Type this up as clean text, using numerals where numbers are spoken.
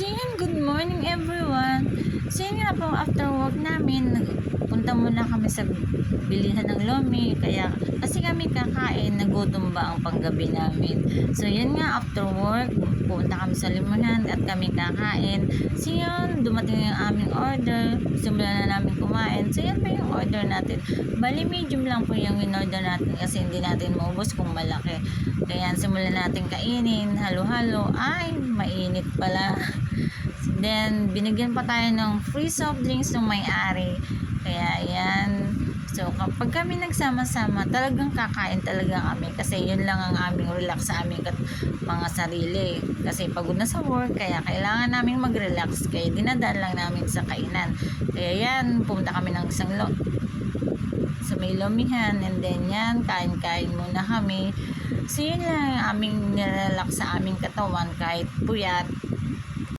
So yun, good morning everyone. So yun nga po, after work namin, punta muna kami sa bilihan ng Lomi. Kasi kami kakain, nagutom ba ang panggabi namin. So yun nga, after work, punta kami sa limunan at kami kakain. So yun, dumating yung aming order. Simulan na namin kumain. So yan pa yung order natin. Bali, medium lang po yung in-order natin kasi hindi natin maubos kung malaki. Kaya simulan natin kainin, halo-halo. Ay, mainit pala. Then, binigyan pa tayo ng free soft drinks ng may-ari. Kaya, yan. So, kapag kami nagsama-sama, talagang kakain talaga kami. Kasi, yun lang ang aming relax sa aming mga sarili. Kasi, pagod na sa work, kaya kailangan namin mag-relax. Kaya, dinadaan lang namin sa kainan. Kaya, yan. Pumunta kami ng isang sa may Lomihan. And then, yan. Kain-kain muna kami. So, yun lang ang aming nirelax sa aming katawan kahit puyat.